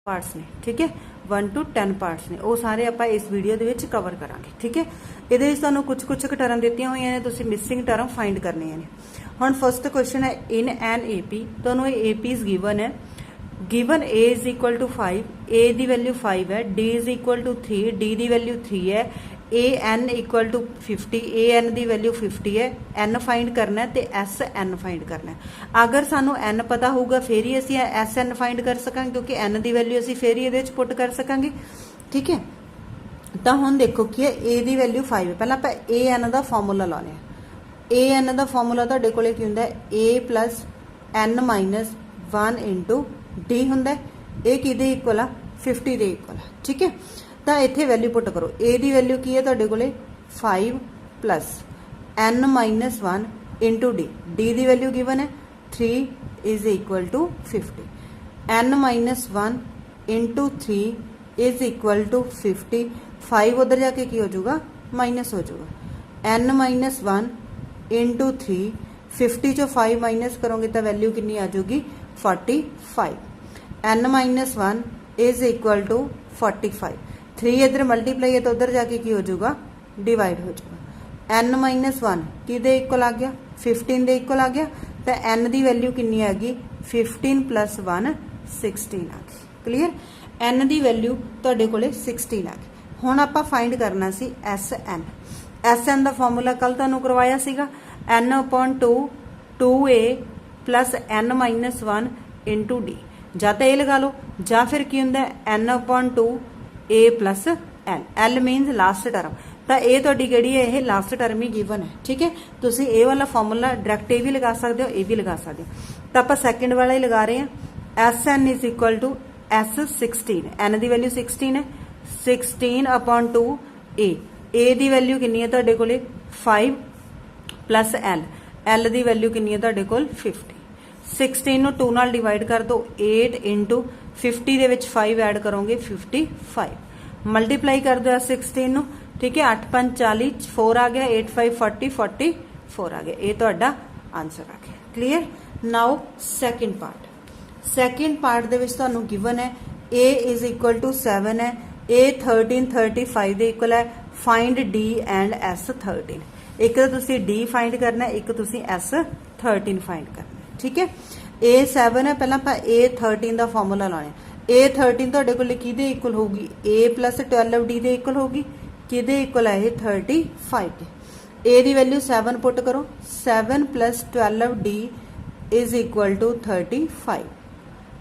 Parts ने, ठीक है 1 to 10 पार्ट्स ने, वो सारे आप इस वीडियो के विच कवर करांगे। ठीक है, ये तुहानूं कुछ कुछ टर्म दित्तियां होईयां ने, तुसीं मिसिंग टर्म फाइंड करनियां ने। हुण फर्स्ट क्वेश्चन है इन एन एपी, तुहानूं एपीज गिवन है, given a is equal to 5, a दी वैल्यू 5 है, d is equal to 3, d दी वैल्यू 3 है, a n equal to 50, a n दी वैल्यू 50 है, एन फाइंड करना है तो एस एन फाइंड करना है। अगर सानू एन पता होगा फिर ही असी एस एन फाइंड कर सकांगे, क्योंकि एन दी वैल्यू असी फिर ही ये पुट कर सकांगे। ठीक है, तो हुण देखो कि ए दी वैल्यू 5 है, पहले आप ए एन का फॉर्मूला लाने। ए एन का फॉर्मूला तुहाडे कोले की हुंदा है, a plus n minus 1 into d हुंदा है, ये किहदे इक्वल आ 50 दे इक्वल है। ठीक है, तो इत्थे वैल्यू पुट करो, ए दी वैल्यू की है तुहाडे कोले 5 plus n minus 1 into d, d दी वैल्यू गिवन है 3 is equal to 50, n minus 1 into 3 is equal to 50, 5 उधर जाके की हो जाऊगा माइनस हो जाऊगा, एन माइनस 1 इंटू 3, 50 चो 5 माइनस करोगे तो वैल्यू कितनी आ जाएगी 45, n minus 1 is equal to 45, 3 इधर मल्टीप्लाई है तो उधर जाके की हो जाऊगा डिवाइड हो जाऊगा, एन माइनस 1 कि इक्वल आ गया 15 दे इक्वल आ गया, तो एन की वैल्यू कितनी आ गई 15 प्लस 1 16 आ गई। क्लीयर, एन की वैल्यू तुहाडे कोले 16 आ गई। हुण आपां फाइंड करना सी एस एन। एस एन का फॉर्मूला कल तुहानूं करवाया सीगा, n upon 2 2a plus n minus 1 into d, ਜਾਂ ਤਾਂ ਇਹ ਲਗਾ ਲਓ ਜਾਂ ਫਿਰ ਕੀ ਹੁੰਦਾ n upon 2 a plus l, l मीनस last term, ਤਾਂ ਇਹ ਤੁਹਾਡੀ ਕਿਹੜੀ ਹੈ, ਇਹ ਲਾਸਟ ਟਰਮ ਹੀ ਗਿਵਨ ਹੈ। ਠੀਕ ਹੈ, ਤੁਸੀਂ ਇਹ ਵਾਲਾ ਫਾਰਮੂਲਾ ਡਾਇਰੈਕਟ ਇਹ ਵੀ ਲਗਾ ਸਕਦੇ ਹੋ, ਇਹ ਵੀ ਲਗਾ ਸਕਦੇ ਹੋ। ਤਾਂ ਆਪਾਂ ਸੈਕਿੰਡ ਵਾਲਾ ਹੀ ਲਗਾ ਰਹੇ ਹਾਂ, sn is equal to s16, n the value 16 ਹੈ, 16 upon 2 a ਦੀ ਵੈਲਿਊ ਕਿੰਨੀ ਹੈ ਤੁਹਾਡੇ ਕੋਲੇ 5 प्लस l ਦੀ ਵੈਲਿਊ ਕਿੰਨੀ ਹੈ ਤੁਹਾਡੇ ਕੋਲ 50, 16 ਨੂੰ 2 ਨਾਲ ਡਿਵਾਈਡ ਕਰ ਦੋ, 8 इंटू 50 ਦੇ ਵਿੱਚ 5 ਐਡ ਕਰੋਗੇ 55, ਮਲਟੀਪਲਾਈ ਕਰ ਦਿਓ 16 ਨੂੰ। ठीक है, 8 5 40, 4 आ गया, 8 5 40, 44 आ गया, ये ਤੁਹਾਡਾ आंसर आ गया। Clear, now second part. Second part ਦੇ ਵਿੱਚ ਤੁਹਾਨੂੰ गिवन है a इज इक्वल टू 7 है, a 13 35 ਦੇ इक्वल है, फाइंड d एंड s 13। एक तो तुसी d फाइंड करना है, एक तुसी s 13 फाइंड करना है। ठीक है, a 7 है, पहला आप a 13 का फॉर्मूला लाने। a 13 ਤੁਹਾਡੇ ਕੋਲ ਕਿਹਦੇ ਇਕੁਅਲ ਹੋਊਗੀ, a प्लस 12 d ਦੇ ਇਕੁਅਲ ਹੋਊਗੀ, किहदे इक्वल है 35 के। a की वैल्यू 7 पुट करो, 7 plus 12 d is equal to 35,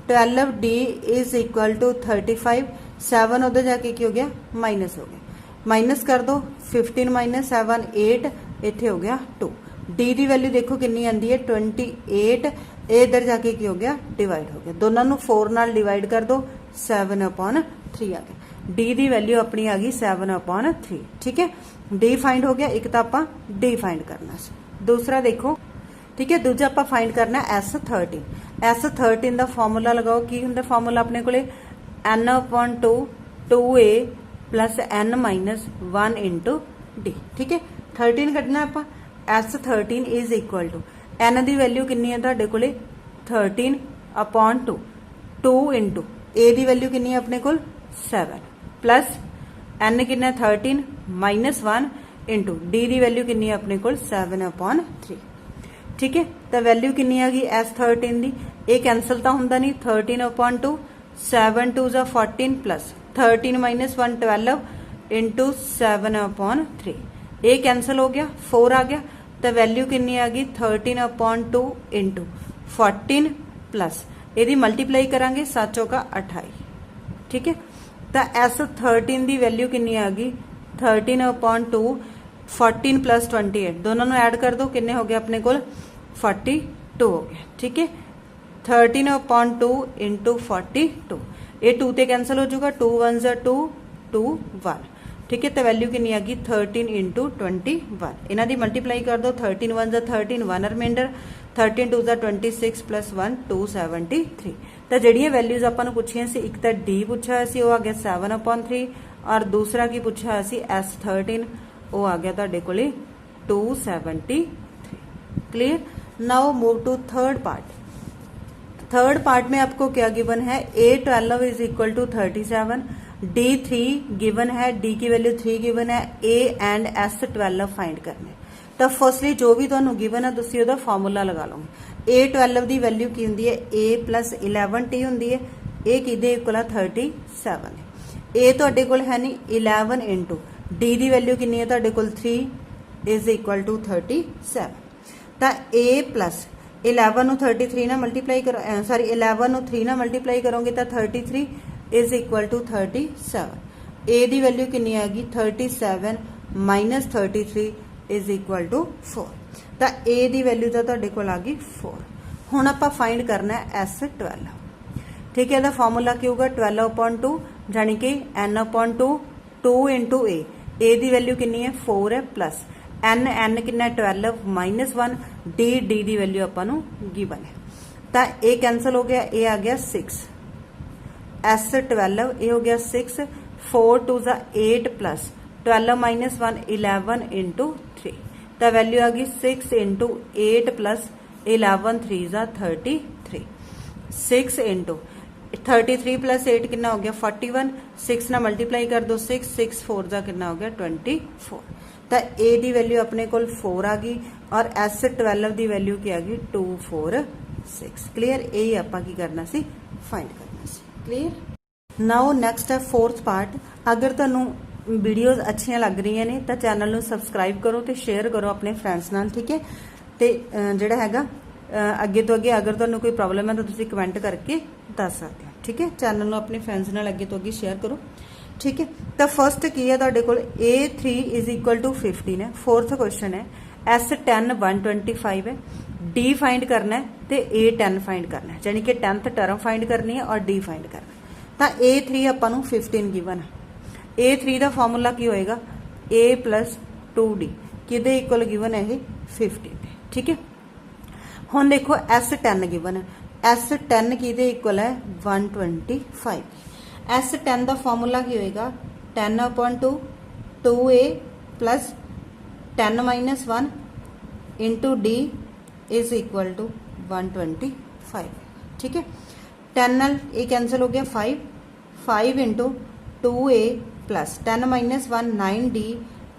12 d is equal to 35, 7 उधर जाके की हो गया माइनस हो गया, माइनस कर दो 15 माइनस 7 8, इत्थे हो गया 2, d की वैल्यू देखो कितनी आती है 28, इधर जाके की हो गया डिवाइड हो गया, दोनों को 4 नाल डिवाइड कर दो 7 अपॉन 3 आ गया, डी की वैल्यू अपनी आ गई 7 अपॉन 3। ठीक है, डी फाइंड हो गया, एक तो आप डी फाइंड करना सी, दूसरा देखो। ठीक है, दूजा आप फाइंड करना S13। S13 का फॉर्मूला लगाओ, की हुंदा फॉर्मूला अपने कोले n upon 2 2a plus n minus 1 into d. ठीक है, 13 कटना आप, S13 is equal to n की वैल्यू कितनी है तुहाडे कोले 13 अपॉन 2 2 इंटू a की वैल्यू कितनी है अपने कोल 7 प्लस n कितना 13 माइनस 1 इंटू डी की वैल्यू कितनी है अपने को 7 अपॉन 3। ठीक है, तो वैल्यू कितनी आ गई S13 की, ये कैंसल तो होंगे नहीं, 13 अपॉन 2 7 2 जा 14 प्लस 13 माइनस 1 12 इंटू 7 अपॉन 3, ये कैंसल हो गया 4 आ गया, तो वैल्यू कितनी आ गई 13 अपॉन 2 इंटू 14 प्लस यदि मल्टीप्लाई करांगे 7 चौका 28। ठीक है, तो S13 की वैल्यू कितनी आ गई 13 अपॉन 2 14 प्लस 28, दोनों को ऐड कर दो, कितने हो गए अपने को 42 हो गया। ठीक है, 13 अपॉन 2 इंटू 42, ये 2 ते कैंसल हो जाएगा, 2 1 जा 2 2 1। ठीक है, तो वैल्यू कितनी आ गई 13 इंटू 21, इन्हों की मल्टीप्लाई कर दो, 13 1 जा 13, 1 रिमाइंडर, 13 2 जा 26 प्लस 1 273। तो जड़ियाँ वैल्यूज आपको पूछिया सी, एक तो डी पूछा सी, वो आ गया 7 अपॉन 3, और दूसरा की पूछा सी S13, वो आ गया तुहाडे कोले 273। Clear, now move to third part. Third part में आपको क्या गिवन है, A12 is equal to 37, D3 given है, D की वैल्यू 3 गिवन है, A एंड S12 फाइंड करने। तो फर्स्टली जो भी तुहानू गिवन है तुसीं ओहदा फार्मूला लगा लोगे। A12 की वैल्यू की हुंदी है, A प्लस 11T हुंदी है, A किहदे इक्वल है 37 है। A तुहाडे कोल है नहीं 11 इंटू D की वैल्यू कितनी है तुहाडे कोल 3 इज इक्वल टू 37। तो A प्लस 11 ਨੂੰ 33 ਨਾਲ ਮਲਟੀਪਲਾਈ ਕਰੋ, सॉरी 11 ਨੂੰ 3 ਨਾਲ ਮਲਟੀਪਲਾਈ ਕਰੋਗੇ ਤਾਂ 33 इज इक्वल टू 37। A ਦੀ वैल्यू कितनी आएगी 37 माइनस 33 इज इक्वल टू 4। तो A ਦੀ वैल्यू ਤਾਂ ਤੁਹਾਡੇ ਕੋਲ ਆ गई 4। ਹੁਣ ਆਪਾਂ फाइंड करना है S12। ठीक है, ਇਹਦਾ फार्मूला ਕੀ होगा 12/2 यानी कि n/2 2 इंटू A ਦੀ वैल्यू कितनी है 4 है प्लस n कितना 12 माइनस 1 D की वैल्यू आपां गिवन है। तो A कैंसल हो गया, A आ गया 6, S12 ये हो गया 6, 4 2 ज़ा 8 प्लस 12 माइनस 1 11 इंटू 3। तो वैल्यू आ गई 6 इंटू 8 प्लस 11 3 ज़ा 33, 6 इंटू 33 प्लस 8 कितना हो गया 41, 6 ना मल्टीप्लाई कर दो 6 6 4 ज़ा कितना हो गया 24। तो A की वैल्यू अपने को 4 आ गई और S12 की वैल्यू क्या आ गई 246। क्लीयर, यही आपां की करना सी फाइंड करना सी। क्लीयर। नाउ नैक्सट है फोर्थ पार्ट। अगर तुहानू वीडियोज़ अच्छियां लग रही ने तो चैनल नू सबसक्राइब करो तो शेयर करो अपने फ्रेंड्स नाल। ठीक है, तो जिहड़ा हैगा अगे तो अगे अगर तुहानू कोई प्रॉब्लम है तो तुसीं कमेंट करके दस सकते हो। ठीक है, चैनल नू अपने फ्रेंड्स नाल अगे तो अगे शेयर करो। ठीक है, तो फर्स्ट की है तुहाडे कोल A3 इज इक्वल टू 15 है। फोर्थ क्वेश्चन है S10 125 है, D फाइंड करना है तो A10 फाइंड करना है, यानी कि 10th टर्म फाइंड करनी है और D फाइंड करना है। तो A3 आपां नू 15 गिवन है। A3 का फार्मूला की होएगा A प्लस 2D किहदे इक्वल गिवन है 15। ठीक है, हुण देखो S10 गिवन है, S10 किहदे इक्वल है 125। S10 का फार्मूला की होएगा 10/2 2A plus 10 minus 1 into D is equal to 125। ठीक है, 10 नाल ये कैंसल हो गया 5 into 2A plus 10 minus 1 9D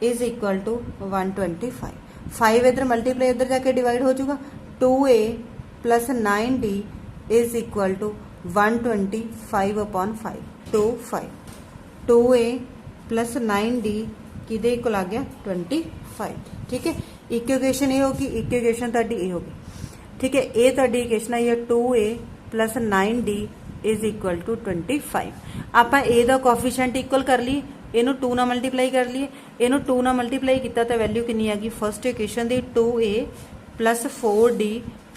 is equal to 125। 5 इधर मल्टीप्लाई इधर जाके डिवाइड हो जाएगा, 2A plus 9D is equal to 125/5 25। 2A plus 9D किहदे इक्वल आ गया 25। ठीक है, इक्वेशन ये होगी, इक्वेशन तुहाडी ये होगी। ठीक है, ये तुहाडी इक्वेशन आई है 2A plus 9D is equal to 25। आपां A दा कोएफिशिएंट इक्वल कर लिए, इनू 2 नाल मल्टीप्लाई कर लिए, इनू 2 नाल मल्टीप्लाई किया तो वैल्यू कितनी आ गई फर्स्ट इक्वेशन दी 2A प्लस 4D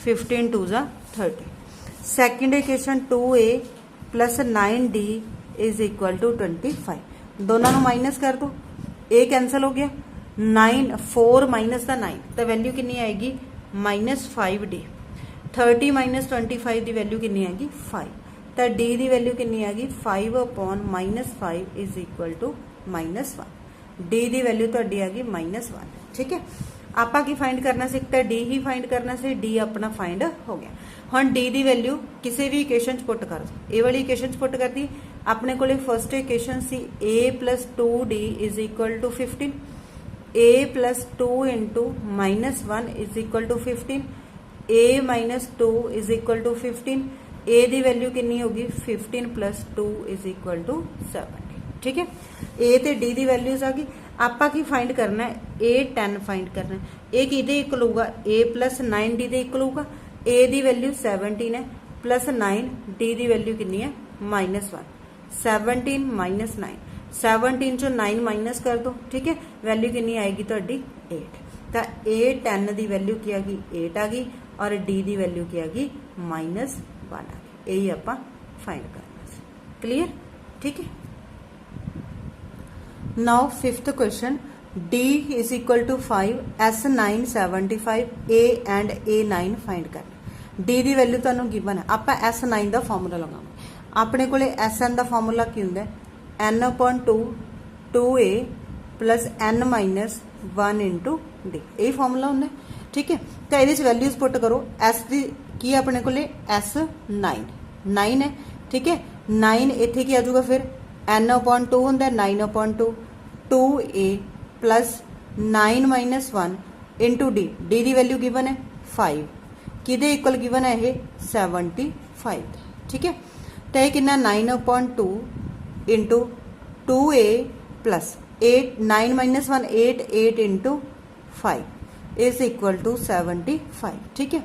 15 2 ज़ा 30। Second equation 2A plus 9D is equal to 25। दोनों को माइनस कर दो, A कैंसल हो गया, 9 4 माइनस का 9 तो वैल्यू कितनी आएगी माइनस 5D। 30 माइनस 25 की वैल्यू कितनी आएगी 5। तो D की वैल्यू कितनी आएगी 5/-5 इज इक्वल टू -1। D की वैल्यू तो आ गई -1। ठीक है, आपा की फाइंड करना सी, तो D ही फाइंड करना सी, D अपना फाइंड हो गया। हुण D की वैल्यू किसी भी इक्वेशन पुट कर दो, ए वाली इक्वेशन पुट कर दी। अपने को फर्स्ट इक्वेशन सी A plus 2D is equal to 15, A plus 2 into -1 is equal to 15, A minus 2 is equal to 15। A की वैल्यू कितनी होगी 15 प्लस 2 इज इक्वल टू 70। ठीक है, A ते D की वैल्यूज आ गई। आपा की फाइंड करना है A10 फाइंड करना है। A किहदे इक्वल होगा A plus 9D they equal होगा। A की वैल्यू 17 है प्लस 9, D की वैल्यू कितनी है -1। 17 माइनस 9, 17 चो 9 माइनस कर दो। ठीक है, वैल्यू कितनी आएगी तुहाडी 8। तो A10 की वैल्यू की आ गई 8 आ गई और D की वैल्यू की आ गई -1 आ गई। यही आपां फाइंड करना। क्लीयर। ठीक है, now fifth question D is equal to 5, S9 75, A and A9 find करना। D की वैल्यू तुहानूं गिवन है, आपां S9 का फार्मूला लगावांगे। अपने को SN का फार्मूला की होंदा है n/2 2A plus n minus 1 into D, यही फार्मूला होंदा है। ठीक है, तो ये वैल्यूज पुट करो। S की की अपने को S9 9 है, ठीक है। 9 इत्थे की आ जाऊगा फिर n/2 होंदा 9/2 2a plus 9 minus 1 into d दी वैल्यू गिवन है 5 किदे इक्वल गिवन है ये 75, ठीक है। तो यह कितना 9/2 into 2a plus 8 9 minus 1 8 8 into 5 is equal to 75, ठीक है।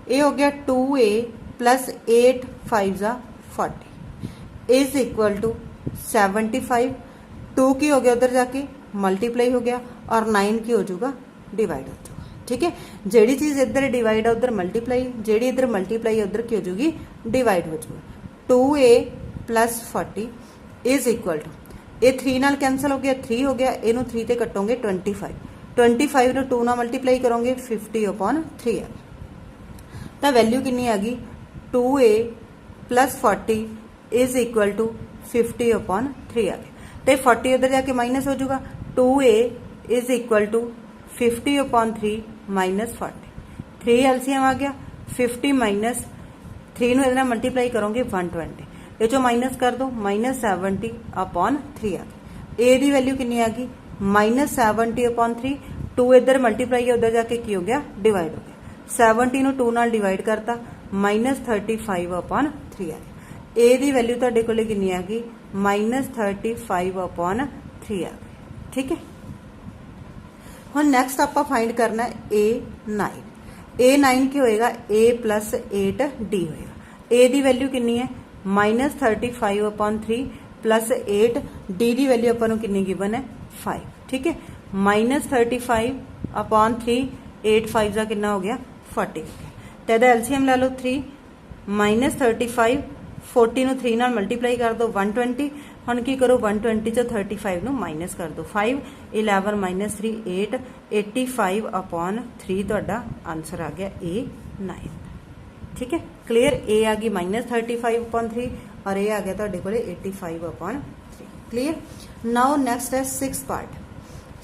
ये हो गया 2a plus 8 5 40 is equal to 75। 2 की हो गया उधर जाके मल्टीप्लाई हो गया और 9 की हो जाऊगा डिवाइड हो जाऊगा, ठीक है। जेड़ी चीज़ इधर डिवाइड है उधर मल्टीप्लाई, जेड़ी इधर मल्टीप्लाई है उधर की हो जाएगी डिवाइड हो जाएगा। 2a plus 40 is equal to ये 3 नाल कैंसल हो गया 3 हो गया, इनू 3 ते कटोगे 25 25 नू 2 नाल मल्टीप्लाई करोगे 50/3 है। तो वैल्यू कितनी आ गई 2a plus 40 is equal to 50/3 आ गया। तो 40 उधर जाके माइनस हो जाएगा 2a is equal to 50/3 minus 40 3 LCM आ गया 50 माइनस 3 नू इधर मल्टीप्लाई करोगे 120 ये जो माइनस कर दो -70/3 आ गया। ए दी वैल्यू कितनी आ गई -70/3 2 इधर मल्टीप्लाई है उधर जाके की हो गया डिवाइड हो गया 70 नू 2 नाल डिवाइड करता -35/3 आ गया। ए दी वैल्यू तुहाडे कोले कितनी आ गई -35/3 आ गई, ठीक है। हुण नैक्सट आपां फाइंड करना A9 A9 की होएगा A प्लस 8D होएगा। ए दी वैल्यू कितनी है -35/3 प्लस 8 डी दी वैल्यू अपन को कितनी गिवन है 5, ठीक है। -35/3 8 5 का कितना हो गया 40 तो यदा एलसीएम ला लो 3 -35 40 नू 3 नाल मल्टीप्लाई कर दो 120 हुण की करो 120 चो 35 नू माइनस कर दो 5 11 माइनस 3 8 85/3 तुहाडा आंसर आ गया A9, ठीक है। क्लीयर ए आ गई -35/3 और ए आ गया तुहाडे कोले 85/3। क्लीयर। नाउ नैक्सट है 6th पार्ट।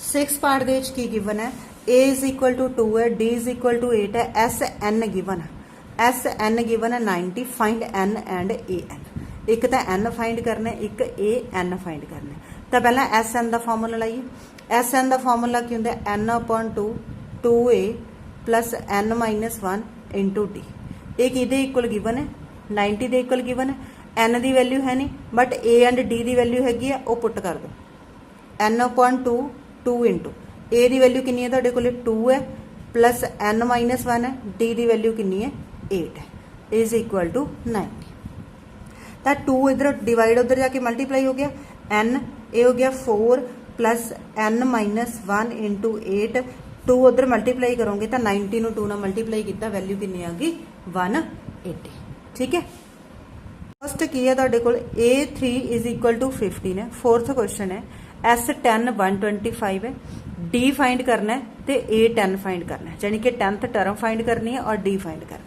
6th पार्ट दे विच की गिवन है a इज इक्वल टू 2 है d इज इक्वल टू 8 है एस एन गिवन है SN गिवन है 90 फाइंड n एंड AN। एक तो n फाइंड करना है एक AN फाइंड करना है। तो पहला SN का फॉर्मूला लाइए। SN का फॉर्मूला की होंगे n/2 2a plus n minus 1 into D. ये किदे इक्वल गिवन है 90 के इक्वल गिवन है। n की वैल्यू है नहीं बट a एंड d की वैल्यू हैगी है वो पुट कर दो n/2 2 इंटू a की वैल्यू कितनी है तुहाडे कोले 2 है प्लस n माइनस 1 है d की वैल्यू कितनी है 8 है इज इक्वल टू 90। तो 2 इधर डिवाइड उधर जाके मल्टीप्लाई हो गया n ए हो गया 4 प्लस n माइनस 1 इंटू 8 2 उधर मल्टीप्लाई करोगे तो 90 नू 2 ना मल्टीप्लाई किया वैल्यू कितनी आ गई 180, ठीक है। फर्स्ट की है तुहाडे कोल A3 इज इक्वल टू 15 है। 4th क्वेश्चन है S10 125 है D फाइंड करना है तो A10 फाइंड करना है यानी कि 10th टर्म फाइंड करनी है और D फाइंड करना है।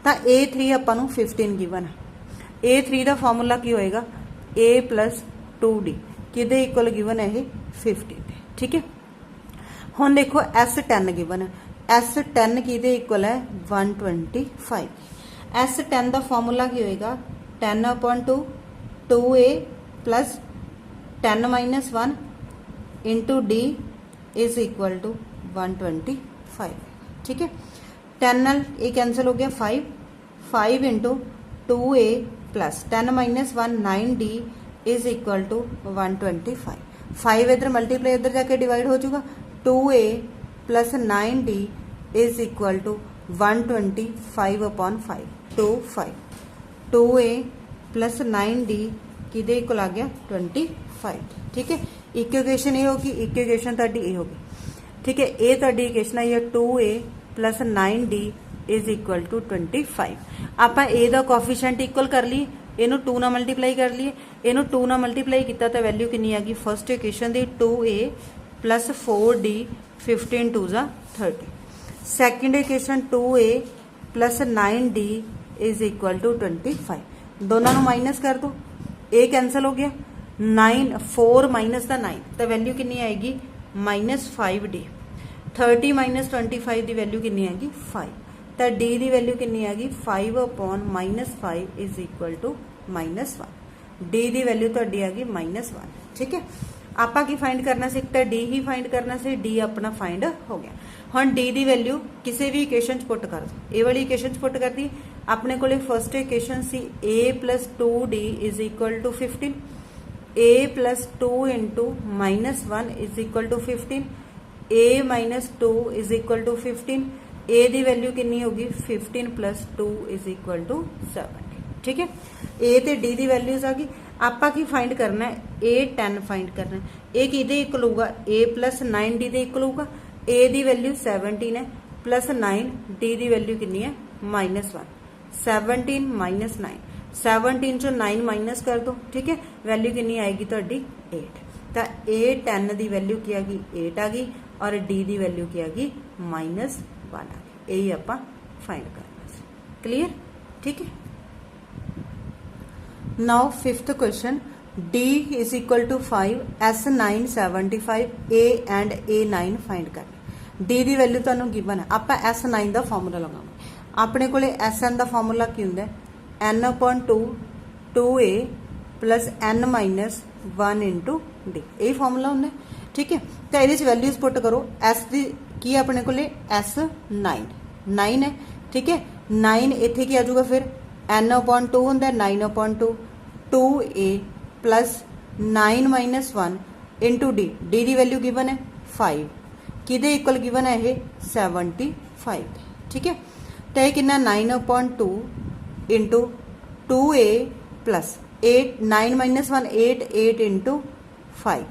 तो A3 आपां नूं 15 गिवन है। A3 का फॉर्मूला की होएगा A प्लस 2D किदे इक्वल गिवन है ये 15, ठीक है। हुण देखो S10 गिवन है S10 किदे इक्वल है 125। S10 का फॉर्मूला की होएगा 10/2 2a plus 10 minus 1 into d is equal to 125, ठीक है। 10 नाल ये कैंसल हो गया 5 into 2a plus 10 minus 1 9d is equal to 125। 5 इधर मल्टीप्लाई इधर जाके डिवाइड हो जाएगा 2a plus 9d is equal to 125/5 25 2a plus 9d किदे इक्वल आ गया 25, ठीक है। इक्वेशन ये होगी इक्वेशन तुहाडी ये होगी, ठीक है। ये तुहाडी इक्वेशन आई है 2a plus 9d is equal to 25। आपां ए दा कोएफिशिएंट इक्वल कर लिए इनू 2 ना मल्टीप्लाई कर लिए इनू 2 ना मल्टीप्लाई किया तो वैल्यू कितनी आ गई फर्स्ट इक्वेशन दी 2a प्लस 4d 15 2 जा 30। Second equation 2a plus 9d is equal to 25। दोनों माइनस कर दो ए कैंसल हो गया 9 4 माइनस का 9 तो वैल्यू कितनी आएगी -5d। 30 माइनस 25 की वैल्यू कितनी आएगी 5 तो डी की वैल्यू कितनी आ गई 5 upon -5 is equal to -1। D की वैल्यू तुहाडी आ गई -1। ठीक है, आपां की फाइंड करना सी, तो डी ही फाइंड करना सी, डी अपना फाइंड हो गया। हुण डी की वैल्यू किसी भी इक्वेशन च पुट कर दो, ये वाली इक्वेशन च पुट कर दी। अपने को फर्स्ट इक्वेशन सी a + 2d is equal to 15, a + 2 into -1 is equal to 15, a - 2 is equal to 15, a की वैल्यू कितनी होगी 15 + 2 इज इक्वल टू 70। ठीक है, a ते d की वैल्यूज आ गई। आपां की फाइंड करना है a10 फाइंड करना है। ये किहदे इक्वल होगा a + 9d दे इक्वल होगा। a की वैल्यू 17 है प्लस 9, d की वैल्यू कितनी है -1। 17 - 9, 17 चो 9 माइनस कर दो। ठीक है, वैल्यू कितनी आएगी तुहाडी 8। तो a10 की वैल्यू की आ गई 8 आ गई और d की वैल्यू की आ गई -1 आ गई। यही आपां फाइंड करना। क्लीयर? ठीक है। Now fifth question, d is equal to 5, S9 75, a and a9 find करना। d की वैल्यू तुहानू गिवन है, आपां S9 का फॉर्मूला लगावांगे। अपने को SN का फॉर्मूला की होंदा है n/2 2a + n - 1 into D, यही फॉर्मूला होंदा है। ठीक है, तो ये वैल्यूज पुट करो। S की अपने को S9 9 है। ठीक है, 9 इत्थे की आ जाऊगा फिर n/2 होंदा है 9/2 2a + 9 - 1 इंटू डी, डी की वैल्यू गिवन है 5, किदे इक्वल गिवन है ये 75। ठीक है, तो यह कितना 9/2 into 2a + 8 9 - 1 8 8 into 5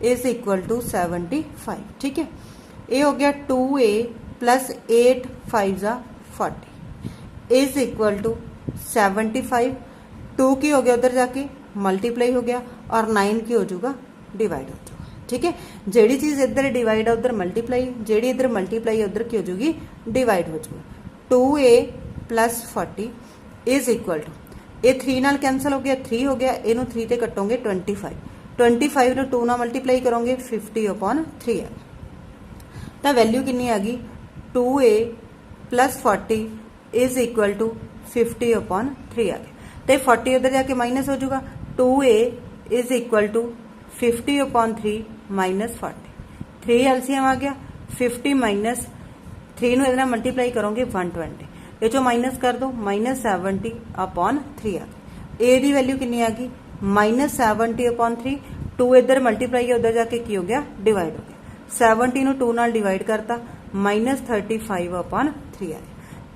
is equal to 75। ठीक है, ये हो गया 2a + 8 5 = 40 इज इक्वल टू 75। 2 की हो गया उधर जाके मल्टीप्लाई हो गया और 9 की हो जाऊगा डिवाइड हो जाऊगा। ठीक है, जेड़ी चीज़ इधर डिवाइड है उधर मल्टीप्लाई, जेड़ी इधर मल्टीप्लाई है उधर की हो जाऊगी डिवाइड हो जाऊगा। 2a + 40 इज इक्वल टू, ये 3 नाल कैंसल हो गया 3 हो गया, इनू 3 ते कटोगे 25, 25 नू 2 नाल मल्टीप्लाई करोगे 50/3 है। तो वैल्यू कितनी आ गई 2a + 40 इज इक्वल टू 50/3 आ गया। तो 40 उधर जाके माइनस हो जाऊगा, 2a is equal to 50/3 - 40, 3 LCM आ गया 50 - 3 नू इधर मल्टीप्लाई करोगे 120, ये चो माइनस कर दो -70/3 आ गया। ए की वैल्यू कितनी आ गई -70/3, 2 इधर मल्टीप्लाई है उधर जाके की हो गया डिवाइड हो गया, 70 नू 2 नाल डिवाइड करता -35/3 आ गया।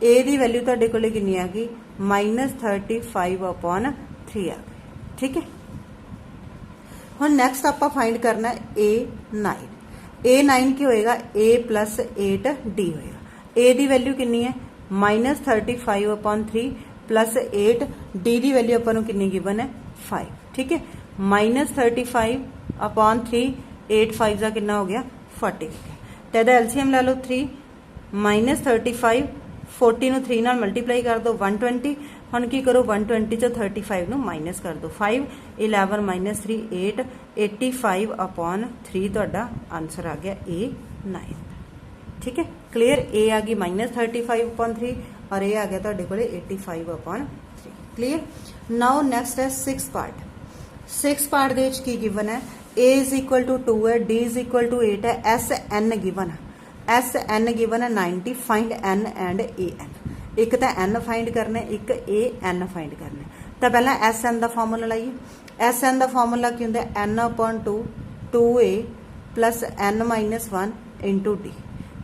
ए की वैल्यू तुहाडे कोले कितनी आ गई -35/3 आ गई। ठीक है, हुण नैक्सट आपां फाइंड करना A9। A9 की होएगा a + 8d होएगा। a की वैल्यू कितनी है -35/3 + 8, d की वैल्यू अपन कितनी गिवन है 5। ठीक है, -35/3 8 5 का कितना हो गया 40। तो यदा एलसीएम ला लो 3 -35 40 नू 3 नाल मल्टीप्लाई कर दो 120। हुण की करो 120 चो 35 नू माइनस कर दो 5 11 - 3 8 85/3 तुहाडा आंसर आ गया A9। ठीक है, क्लीयर? ए आ गई -35/3 और ए आ गया तुहाडे कोले 85/3। क्लीयर? नाउ नैक्सट है 6 पार्ट। 6 पार्ट दे विच की गिवन है a इज इक्वल टू 2 है, d इज इक्वल टू 8 है, SN गिवन है, SN गिवन है 90, फाइंड n एंड AN। एक तो n फाइंड करना है, एक AN फाइंड करना है। तो पहला SN का फॉर्मूला लाइए। SN का फॉर्मूला की होंगे n/2 2a + n - 1 into D.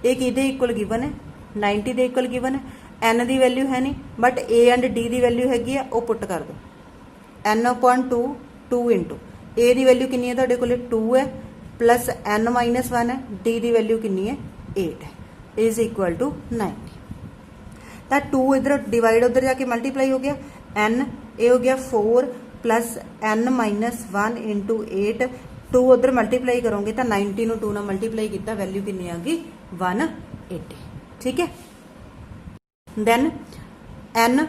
ये किहदे इक्वल गिवन है 90 के इक्वल गिवन है। n की वैल्यू है नहीं बट a एंड d की वैल्यू हैगी है, वो पुट कर दो n/2 2 इंटू a की वैल्यू कितनी है तुहाडे कोले 2 है प्लस n - 1 है, d की वैल्यू कितनी है 8 है, इज इक्वल टू 90। तो 2 इधर डिवाइड उधर जाके मल्टीप्लाई हो गया, n ए हो गया 4 प्लस n - 1 इंटू 8, 2 उधर मल्टीप्लाई करोगे तो 90 नू 2 ना मल्टीप्लाई किया, वैल्यू कितनी आ गई 180। ठीक है, दैन n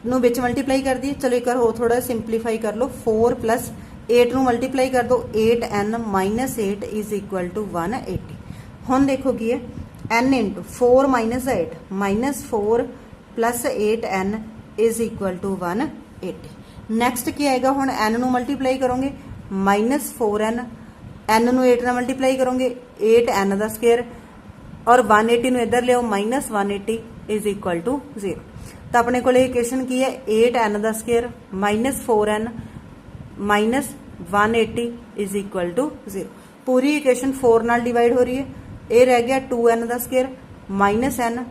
नू विच मल्टीप्लाई कर दी। चलो एक बार हो थोड़ा सिंपलीफाई कर लो, 4 प्लस 8 नू मल्टीप्लाई कर दो 8n - 8 इज इक्वल टू 180। हुण देखो की है n into 4 minus 8 minus 4 plus 8n is equal to 180। Next क्या आएगा हुण n नूं मल्टीप्लाई करोगे माइनस 4n, n नूं 8 नाल मल्टीप्लाई करोगे 8n दा स्क्वायर और 180 नूं इधर लियो माइनस 180 इज इक्वल टू 0। तो अपने को इक्वेशन की है 8n दा square minus 4n minus 180 is equal to 0। पूरी इक्वेशन 4 नाल डिवाइड हो रही है। ये रह गया 2n दा स्क्वायर माइनस n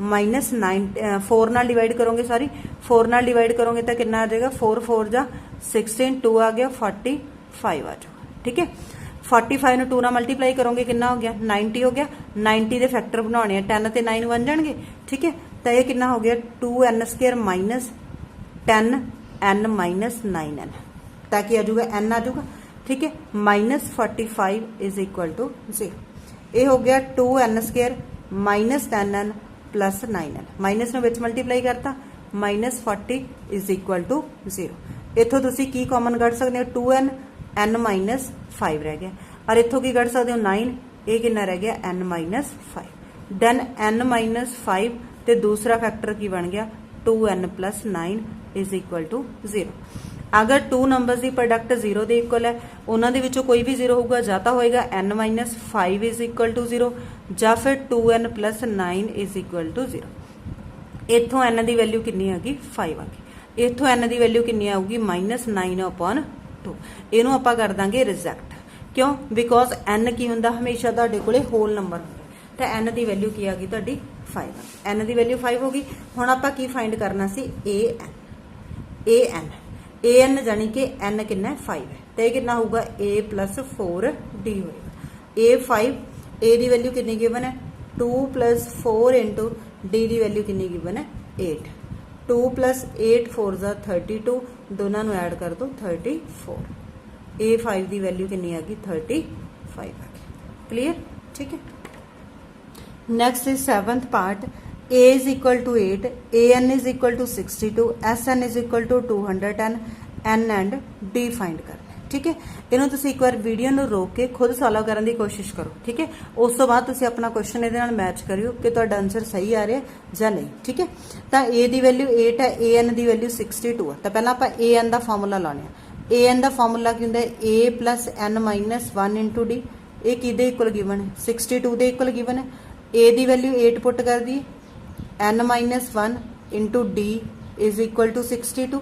माइनस 9 4 नाल डिवाइड करोगे, सॉरी 4 नाल डिवाइड करोगे तो कितना आ जाएगा 4 4 जा 16, 2 आ गया 45 आ जाएगा। ठीक है, 45 ਨੂੰ 2 ਨਾਲ ਮਲਟੀਪਲਾਈ ਕਰੋਗੇ ਕਿੰਨਾ ਹੋ ਗਿਆ 90 ਹੋ ਗਿਆ। 90 ਦੇ ਫੈਕਟਰ ਬਣਾਉਣੇ ਆ 10 ਤੇ 9 ਬਣ ਜਾਣਗੇ। ਠੀਕ ਹੈ, ਤਾਂ ਇਹ ਕਿੰਨਾ ਹੋ ਗਿਆ 2n square minus 10n minus 9n, ਤਾਂ ਕੀ ਆ ਜਾਊਗਾ n ਆ ਜਾਊਗਾ। ਠੀਕ ਹੈ, ਮਾਈਨਸ 45 ਇਜ਼ ਇਕੁਅਲ ਟੂ 0। ਇਹ ਹੋ ਗਿਆ 2n square minus 10n plus 9n, minus में विच मल्टीप्लाई करता माइनस 40 इज इक्वल टू 0। इतों तुसी की कॉमन कढ़ सकते हो 2n, n माइनस 5 रह गया और इतों की कढ़ सकते हो 9, ये कितना रह गया n minus 5। Then n minus 5 तो दूसरा फैक्टर की बन गया 2n plus 9 is equal to 0। अगर 2 नंबर्स की प्रोडक्ट 0 के इक्वल है, उन्होंने विचों कोई भी 0 होगा या तो होएगा n minus 5 is equal to 0 या फिर 2n plus 9 is equal to 0। इतों n की वैल्यू कितनी आ गई 5 आ गई। इतों n की वैल्यू कितनी आऊगी माइनस 9/2। इनू आप कर देंगे रिजैक्ट, क्यों? बिकॉज n की होंदा हमेशा तुहाडे कोले होल नंबर होंदा, तो n की वैल्यू की आ गई तुहाडी 5। n की वैल्यू 5 होगी। हुण आपां की फाइंड करना सी an जानी कि n कितना 5 है, तो यह कितना होगा a प्लस 4d होगा। a 5, a की वैल्यू कितनी गिवन है 2 प्लस 4 इंटू d की वैल्यू कितनी गिवन है 8। 2 प्लस 8 4 जा 32, दोनों को ऐड कर दो 34। a 5 की वैल्यू कितनी आ गई 35 आ गई। क्लीयर? ठीक है। Next is 7th part. a is equal to 8, an is equal to 62, sn is equal to 210, n and d find करना। ठीक है, इन्हों तुसी एक बार वीडियो ਨੂੰ रोक के खुद सॉल्व करने की कोशिश करो। ठीक है, उस तो बाद तुसी अपना क्वेश्चन ਇਹਦੇ ਨਾਲ मैच करियो कि ਤੁਹਾਡਾ आंसर सही आ रहा है ਜਾਂ नहीं। ठीक है, तो a ਦੀ वैल्यू 8 है, an ਦੀ वैल्यू 62 है। तो पहला ਆਪਾਂ an ਦਾ फार्मूला ਲਾਉਣੇ ਆ। an ਦਾ फार्मूला ਕੀ ਹੁੰਦਾ है a plus n minus 1 into d। ये किहदे इक्वल गिवन है 62 ਦੇ इक्वल गिवन है। a ਦੀ वैल्यू 8 पुट कर दी, n minus 1 into d is equal to 62,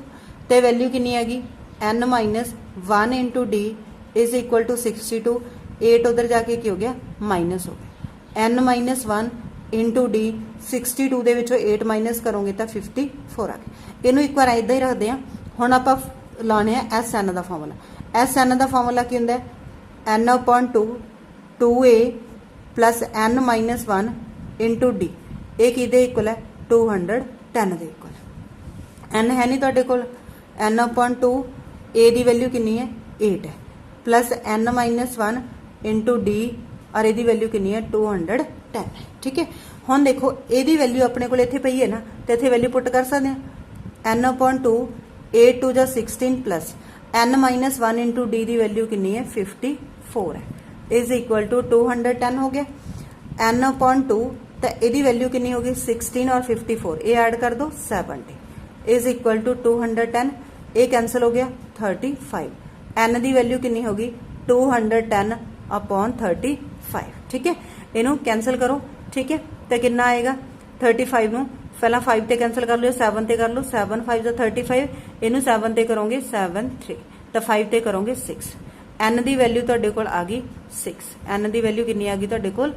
तो वैल्यू कितनी हैगी n minus 1 into d is equal to 62। 8 उधर जाके की हो गया माइनस हो गया। n माइनस 1 इंटू डी 62 ਦੇ ਵਿੱਚੋਂ 8 माइनस करोगे तो 54 आ गया। इनू एक बार इदा ही रखते हैं। हुण आपां लाने एस एन का फार्मूला। एस एन का फार्मूला की होंदा n/2 2a plus n minus 1 into D. ये किहदे इक्वल है 210 के इक्वल। n है नहीं तुहाडे कोल, n/2 a की वैल्यू कितनी है 8 है plus n minus 1 into D और यदी वैल्यू कितनी है 210 है। ठीक है, हुण देखो यदी वैल्यू अपने को इत्थे पई है ना, तो इत्थे वैल्यू पुट कर सकते हैं n/2 8 2 जा 16 plus n minus 1 into d की वैल्यू कितनी है 54 है इज इक्वल टू 210 हो गया। n/2 तो यदी वैल्यू कितनी होगी 16 और 54, ये ऐड कर दो 70 इज इक्वल टू 210। ये कैंसिल हो गया 35। n की वैल्यू कितनी होगी 210/35। ठीक है, इनू कैंसिल करो। ठीक है, तो कितना आएगा 35 नू पहला 5 ते कैंसिल कर लो, 7 ते कर लो, 7 5 जा 35, इनू 7 ते करोगे 7 3, तो 5 ते करोगे 6। n की वैल्यू तुहाडे कोल आ गई 6। n की वैल्यू कितनी आ गई तुहाडे कोल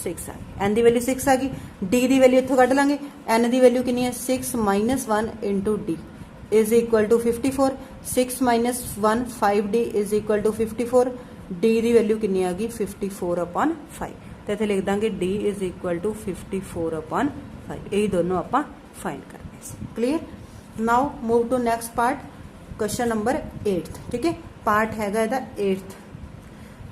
6 आ गई। n की वैल्यू 6 आ गई। d की वैल्यू इत्थों कढ लांगे। n की वैल्यू कितनी है 6 minus 1 into d is equal to 54। 6 minus 1 5d is equal to 54। d की वैल्यू कितनी आ गई 54/5। तो इत्थे लिख देंगे d इज इक्वल टू 54/5। यही दोनों आप फाइंड करने। Clear? Now move to next part, question number 8th। ठीक है, पार्ट हैगा इहदा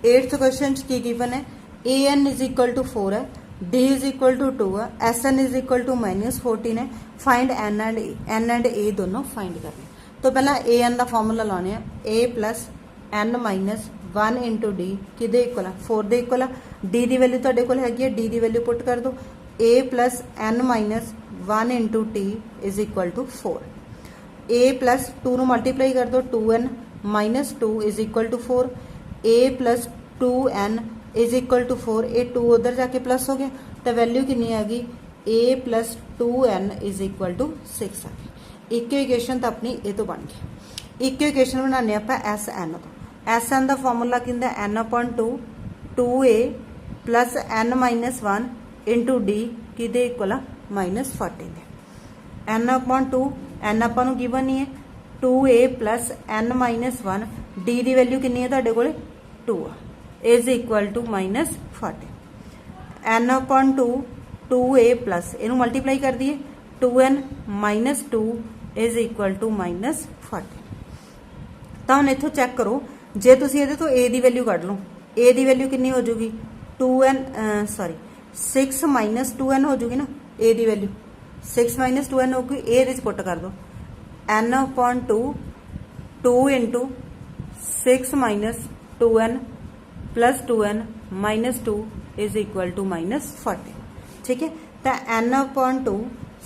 8th क्वेश्चन की गिवन है a n is equal to 4 है, डी इज इक्वल टू 2 है, S n is equal to -14 है। फाइंड एन एंड ए दोनों फाइंड करने। तो पहला ए एन का फॉर्मूला लाने a plus n minus 1 into d किहदे इक्वल आ 4 दे इक्वल आ डी की वैल्यू तुहाडे कोल हैगी है डी की वैल्यू पुट कर दो a plus n minus 1 into t is equal to 4 a plus 2 नूं मल्टीप्लाई कर दो 2n minus 2 is equal to 4 a plus 2n is equal to 4 ये 2 उधर जाके प्लस हो गया तो वैल्यू कितनी आ गई a plus 2n is equal to 6 आ गई एक इक्वेशन तो अपनी ये तो बन गई एक इक्वेशन बनाने आप एस एन तो एस एन का फॉर्मूला किंदा n upon 2 a plus n minus 1 into d कि इक्वल आ minus 14 n upon 2 n upon given ही है 2a plus n minus 1 d की वैल्यू कितनी है तुहाडे कोले 2 a is equal to minus 14 n upon 2a plus इनू मल्टीप्लाई कर दिए 2n minus 2 is equal to minus 14 तो हम इथों चैक करो जे तुसीं इहदे तो a की वैल्यू कढ लो a की वैल्यू कितनी हो जूगी 6 माइनस 2n हो जूगी ना a की वैल्यू 6 माइनस 2n होगी a इहदे पुट कर दो n upon 2 into 6 minus 2n plus 2n minus 2 is equal to minus 14 ठीक है तो n अपॉन 2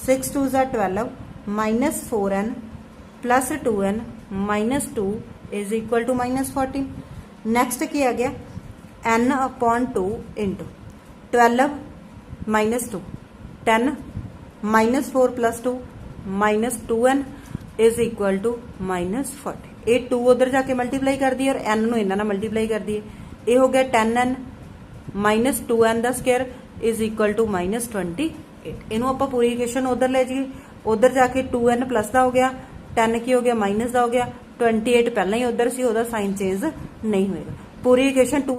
6 2 ज़ा 12 minus 4n plus 2n minus 2 is equal to minus 14 next क्या आ गया n upon 2 into 12 minus 2 10 minus 4 plus 2 minus 2n is equal to minus 40 ये 2 उधर जाके मल्टीप्लाई कर दिए और n नूं इन्हां नाल मल्टीप्लाई कर दिए ये हो गया 10n माइनस 2n का square is equal to minus 28 इनू आप पूरी इक्वेशन उधर ले जाइए उधर जाके 2n प्लस का हो गया 10 की हो गया माइनस का हो गया 28 पहला ही उधर सी साइन चेंज नहीं होएगा पूरी इक्वेशन 2